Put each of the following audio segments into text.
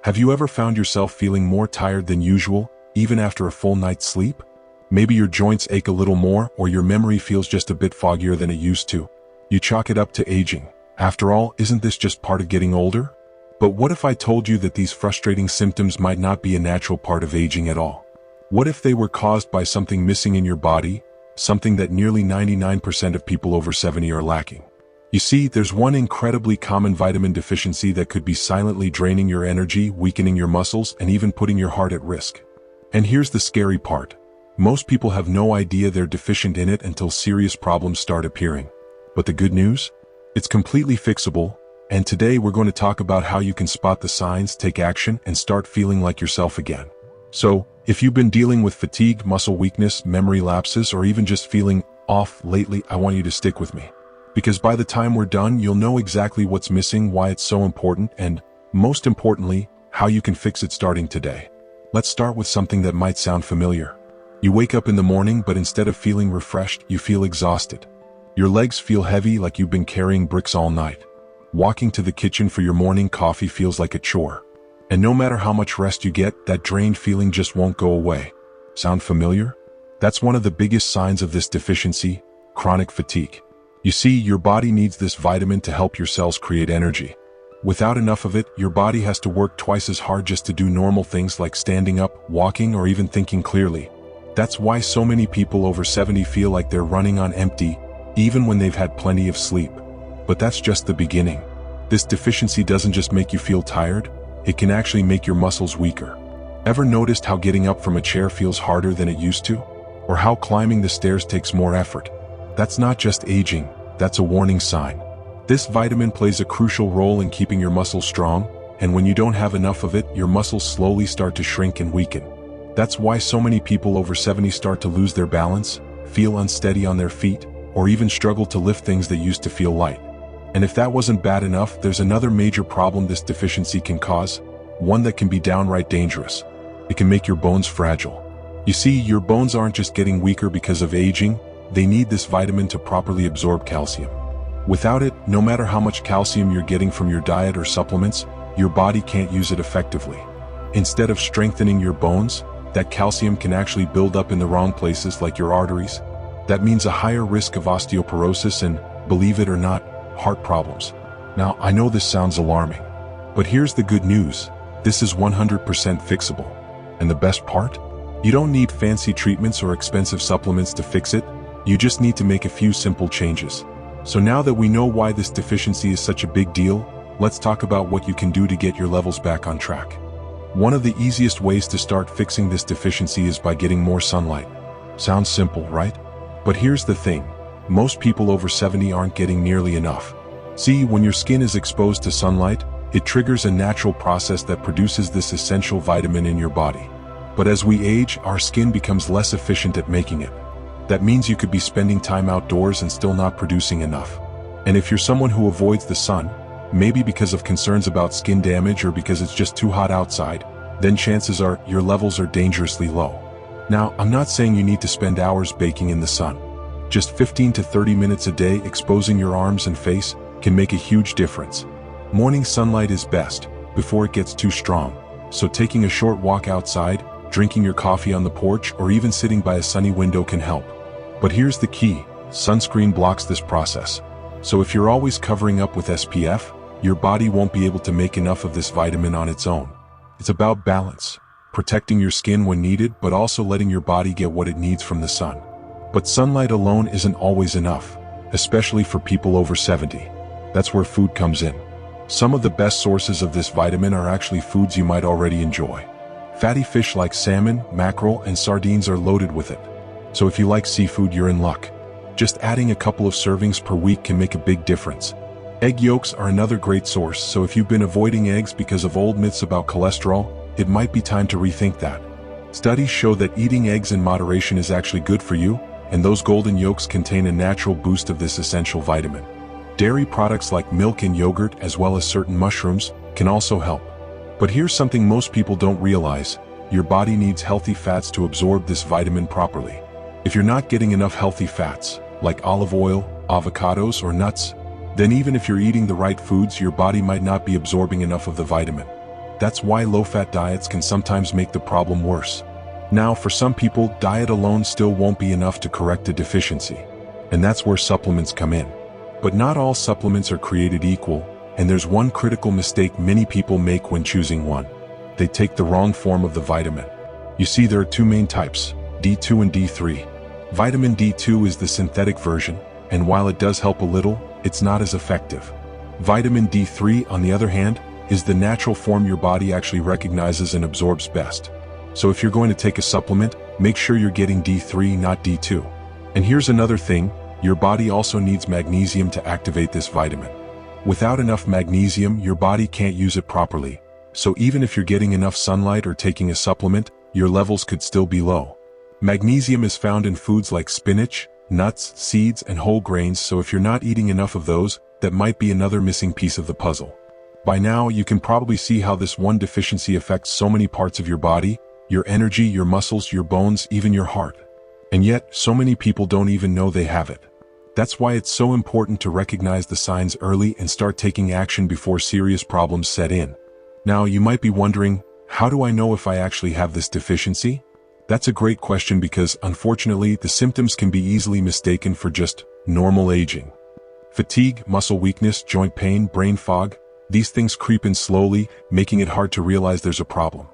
Have you ever found yourself feeling more tired than usual, even after a full night's sleep? Maybe your joints ache a little more, or your memory feels just a bit foggier than it used to. You chalk it up to aging. After all, isn't this just part of getting older? But what if I told you that these frustrating symptoms might not be a natural part of aging at all? What if they were caused by something missing in your body, something that nearly 99% of people over 70 are lacking? You see, there's one incredibly common vitamin deficiency that could be silently draining your energy, weakening your muscles, and even putting your heart at risk. And here's the scary part. Most people have no idea they're deficient in it until serious problems start appearing. But the good news? It's completely fixable, and today we're going to talk about how you can spot the signs, take action, and start feeling like yourself again. So, if you've been dealing with fatigue, muscle weakness, memory lapses, or even just feeling off lately, I want you to stick with me. Because by the time we're done, you'll know exactly what's missing, why it's so important, and, most importantly, how you can fix it starting today. Let's start with something that might sound familiar. You wake up in the morning, but instead of feeling refreshed, you feel exhausted. Your legs feel heavy, like you've been carrying bricks all night. Walking to the kitchen for your morning coffee feels like a chore. And no matter how much rest you get, that drained feeling just won't go away. Sound familiar? That's one of the biggest signs of this deficiency, chronic fatigue. You see, your body needs this vitamin to help your cells create energy. Without enough of it, your body has to work twice as hard just to do normal things like standing up, walking, or even thinking clearly. That's why so many people over 70 feel like they're running on empty, even when they've had plenty of sleep. But that's just the beginning. This deficiency doesn't just make you feel tired, it can actually make your muscles weaker. Ever noticed how getting up from a chair feels harder than it used to? Or how climbing the stairs takes more effort? That's not just aging, that's a warning sign. This vitamin plays a crucial role in keeping your muscles strong, and when you don't have enough of it, your muscles slowly start to shrink and weaken. That's why so many people over 70 start to lose their balance, feel unsteady on their feet, or even struggle to lift things that used to feel light. And if that wasn't bad enough, there's another major problem this deficiency can cause, one that can be downright dangerous. It can make your bones fragile. You see, your bones aren't just getting weaker because of aging, they need this vitamin to properly absorb calcium. Without it, no matter how much calcium you're getting from your diet or supplements, your body can't use it effectively. Instead of strengthening your bones, that calcium can actually build up in the wrong places like your arteries. That means a higher risk of osteoporosis and, believe it or not, heart problems. Now, I know this sounds alarming, but here's the good news. This is 100% fixable. And the best part? You don't need fancy treatments or expensive supplements to fix it. You just need to make a few simple changes. So now that we know why this deficiency is such a big deal, let's talk about what you can do to get your levels back on track. One of the easiest ways to start fixing this deficiency is by getting more sunlight. Sounds simple, right? But here's the thing. Most people over 70 aren't getting nearly enough. See, when your skin is exposed to sunlight, it triggers a natural process that produces this essential vitamin in your body. But as we age, our skin becomes less efficient at making it. That means you could be spending time outdoors and still not producing enough. And if you're someone who avoids the sun, maybe because of concerns about skin damage or because it's just too hot outside, then chances are your levels are dangerously low. Now, I'm not saying you need to spend hours baking in the sun. Just 15 to 30 minutes a day exposing your arms and face can make a huge difference. Morning sunlight is best, before it gets too strong. So taking a short walk outside, drinking your coffee on the porch, or even sitting by a sunny window can help. But here's the key, sunscreen blocks this process. So if you're always covering up with SPF, your body won't be able to make enough of this vitamin on its own. It's about balance, protecting your skin when needed, but also letting your body get what it needs from the sun. But sunlight alone isn't always enough, especially for people over 70. That's where food comes in. Some of the best sources of this vitamin are actually foods you might already enjoy. Fatty fish like salmon, mackerel, and sardines are loaded with it. So if you like seafood, you're in luck. Just adding a couple of servings per week can make a big difference. Egg yolks are another great source, so if you've been avoiding eggs because of old myths about cholesterol, it might be time to rethink that. Studies show that eating eggs in moderation is actually good for you, and those golden yolks contain a natural boost of this essential vitamin. Dairy products like milk and yogurt, as well as certain mushrooms, can also help. But here's something most people don't realize. Your body needs healthy fats to absorb this vitamin properly. If you're not getting enough healthy fats, like olive oil, avocados, or nuts, then even if you're eating the right foods, your body might not be absorbing enough of the vitamin. That's why low-fat diets can sometimes make the problem worse. Now, for some people, diet alone still won't be enough to correct a deficiency. And that's where supplements come in. But not all supplements are created equal, and there's one critical mistake many people make when choosing one. They take the wrong form of the vitamin. You see, there are two main types, D2 and D3. Vitamin D2 is the synthetic version, and while it does help a little, it's not as effective. Vitamin D3, on the other hand, is the natural form your body actually recognizes and absorbs best. So if you're going to take a supplement, make sure you're getting D3, not D2. And here's another thing, your body also needs magnesium to activate this vitamin. Without enough magnesium, your body can't use it properly. So even if you're getting enough sunlight or taking a supplement, your levels could still be low. Magnesium is found in foods like spinach, nuts, seeds, and whole grains, so if you're not eating enough of those, that might be another missing piece of the puzzle. By now, you can probably see how this one deficiency affects so many parts of your body, your energy, your muscles, your bones, even your heart. And yet, so many people don't even know they have it. That's why it's so important to recognize the signs early and start taking action before serious problems set in. Now, you might be wondering, how do I know if I actually have this deficiency? That's a great question because, unfortunately, the symptoms can be easily mistaken for just normal aging. Fatigue, muscle weakness, joint pain, brain fog, these things creep in slowly, making it hard to realize there's a problem.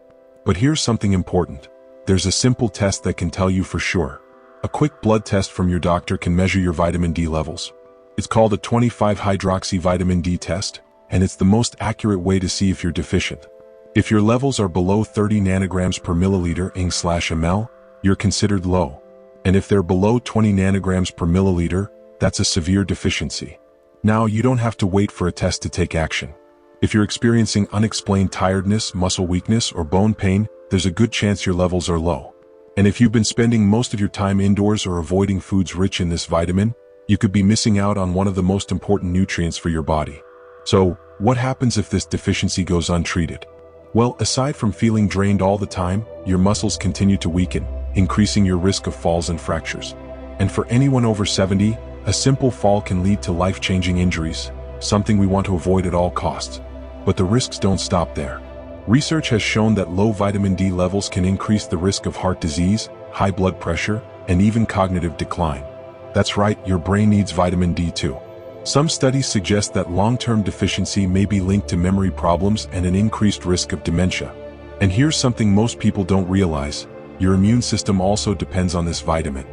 But here's something important. There's a simple test that can tell you for sure. A quick blood test from your doctor can measure your vitamin D levels. It's called a 25-hydroxy-vitamin D test, and it's the most accurate way to see if you're deficient. If your levels are below 30 nanograms per milliliter /ml, you're considered low. And if they're below 20 nanograms per milliliter, that's a severe deficiency. Now, you don't have to wait for a test to take action. If you're experiencing unexplained tiredness, muscle weakness, or bone pain, there's a good chance your levels are low. And if you've been spending most of your time indoors or avoiding foods rich in this vitamin, you could be missing out on one of the most important nutrients for your body. So, what happens if this deficiency goes untreated? Well, aside from feeling drained all the time, your muscles continue to weaken, increasing your risk of falls and fractures. And for anyone over 70, a simple fall can lead to life-changing injuries, something we want to avoid at all costs. But the risks don't stop there. Research has shown that low vitamin D levels can increase the risk of heart disease, high blood pressure, and even cognitive decline. That's right, your brain needs vitamin D too. Some studies suggest that long-term deficiency may be linked to memory problems and an increased risk of dementia. And here's something most people don't realize. Your immune system also depends on this vitamin.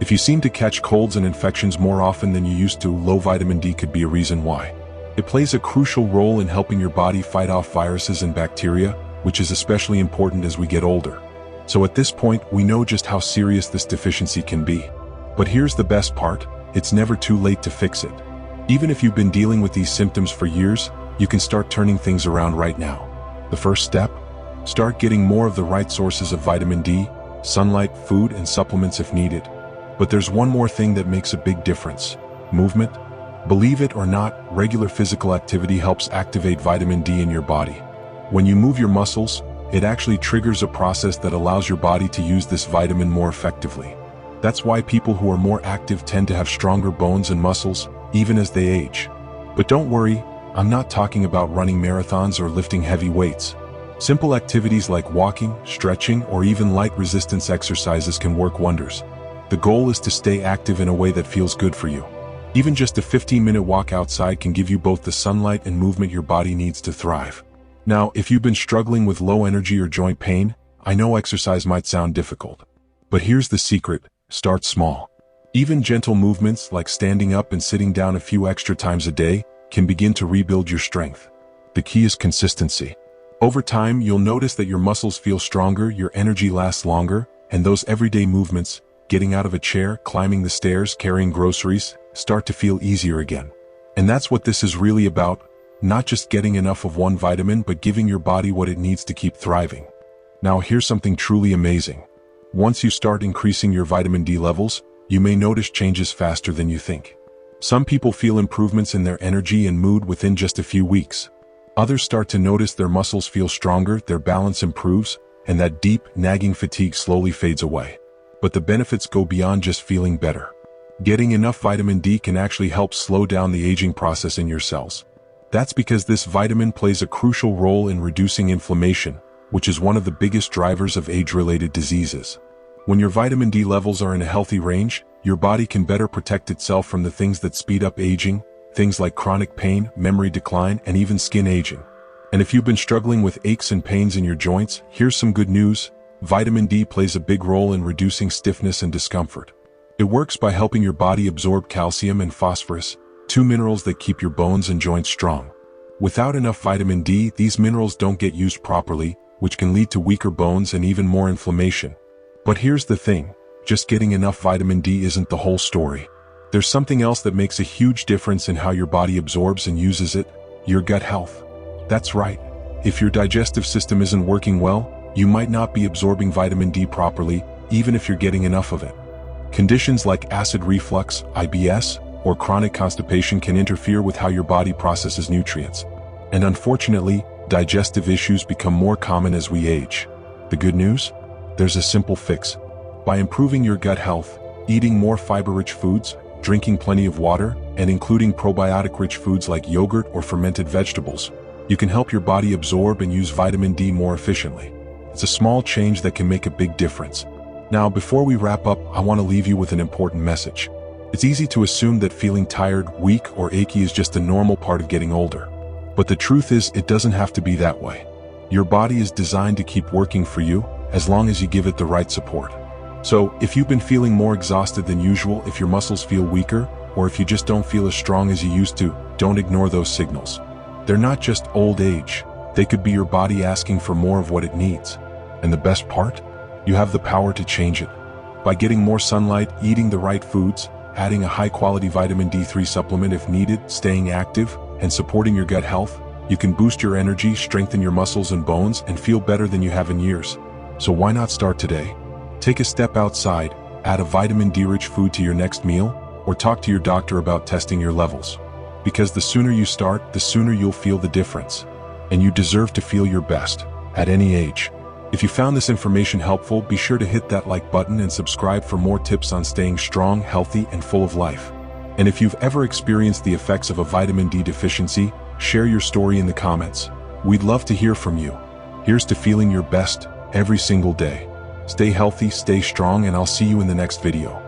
If you seem to catch colds and infections more often than you used to, low vitamin D could be a reason why. It plays a crucial role in helping your body fight off viruses and bacteria, which is especially important as we get older. So at this point, we know just how serious this deficiency can be. But here's the best part, it's never too late to fix it. Even if you've been dealing with these symptoms for years, you can start turning things around right now. The first step? Start getting more of the right sources of vitamin D, sunlight, food, and supplements if needed. But there's one more thing that makes a big difference: movement. Believe it or not, regular physical activity helps activate vitamin D in your body. When you move your muscles, it actually triggers a process that allows your body to use this vitamin more effectively. That's why people who are more active tend to have stronger bones and muscles, even as they age. But don't worry, I'm not talking about running marathons or lifting heavy weights. Simple activities like walking, stretching, or even light resistance exercises can work wonders. The goal is to stay active in a way that feels good for you. Even just a 15-minute walk outside can give you both the sunlight and movement your body needs to thrive. Now, if you've been struggling with low energy or joint pain, I know exercise might sound difficult. But here's the secret: start small. Even gentle movements like standing up and sitting down a few extra times a day can begin to rebuild your strength. The key is consistency. Over time, you'll notice that your muscles feel stronger, your energy lasts longer, and those everyday movements, getting out of a chair, climbing the stairs, carrying groceries, start to feel easier again. And that's what this is really about, not just getting enough of one vitamin, but giving your body what it needs to keep thriving. Now, here's something truly amazing. Once you start increasing your vitamin D levels, you may notice changes faster than you think. Some people feel improvements in their energy and mood within just a few weeks. Others start to notice their muscles feel stronger, their balance improves, and that deep, nagging fatigue slowly fades away. But the benefits go beyond just feeling better. Getting enough vitamin D can actually help slow down the aging process in your cells. That's because this vitamin plays a crucial role in reducing inflammation, which is one of the biggest drivers of age-related diseases. When your vitamin D levels are in a healthy range, your body can better protect itself from the things that speed up aging, things like chronic pain, memory decline, and even skin aging. And if you've been struggling with aches and pains in your joints, here's some good news. Vitamin D plays a big role in reducing stiffness and discomfort. It works by helping your body absorb calcium and phosphorus, two minerals that keep your bones and joints strong. Without enough vitamin D, these minerals don't get used properly, which can lead to weaker bones and even more inflammation. But here's the thing, just getting enough vitamin D isn't the whole story. There's something else that makes a huge difference in how your body absorbs and uses it: your gut health. That's right. If your digestive system isn't working well, you might not be absorbing vitamin D properly, even if you're getting enough of it. Conditions like acid reflux, IBS, or chronic constipation can interfere with how your body processes nutrients. And unfortunately, digestive issues become more common as we age. The good news? There's a simple fix. By improving your gut health, eating more fiber-rich foods, drinking plenty of water, and including probiotic-rich foods like yogurt or fermented vegetables, you can help your body absorb and use vitamin D more efficiently. It's a small change that can make a big difference. Now, before we wrap up, I want to leave you with an important message. It's easy to assume that feeling tired, weak, or achy is just a normal part of getting older. But the truth is, it doesn't have to be that way. Your body is designed to keep working for you, as long as you give it the right support. So, if you've been feeling more exhausted than usual, if your muscles feel weaker, or if you just don't feel as strong as you used to, don't ignore those signals. They're not just old age. They could be your body asking for more of what it needs. And the best part? You have the power to change it. By getting more sunlight, eating the right foods, adding a high-quality vitamin D3 supplement if needed, staying active, and supporting your gut health, you can boost your energy, strengthen your muscles and bones, and feel better than you have in years. So why not start today? Take a step outside, add a vitamin D-rich food to your next meal, or talk to your doctor about testing your levels. Because the sooner you start, the sooner you'll feel the difference. And you deserve to feel your best, at any age. If you found this information helpful, be sure to hit that like button and subscribe for more tips on staying strong, healthy, and full of life. And if you've ever experienced the effects of a vitamin D deficiency, share your story in the comments. We'd love to hear from you. Here's to feeling your best every single day. Stay healthy, stay strong, and I'll see you in the next video.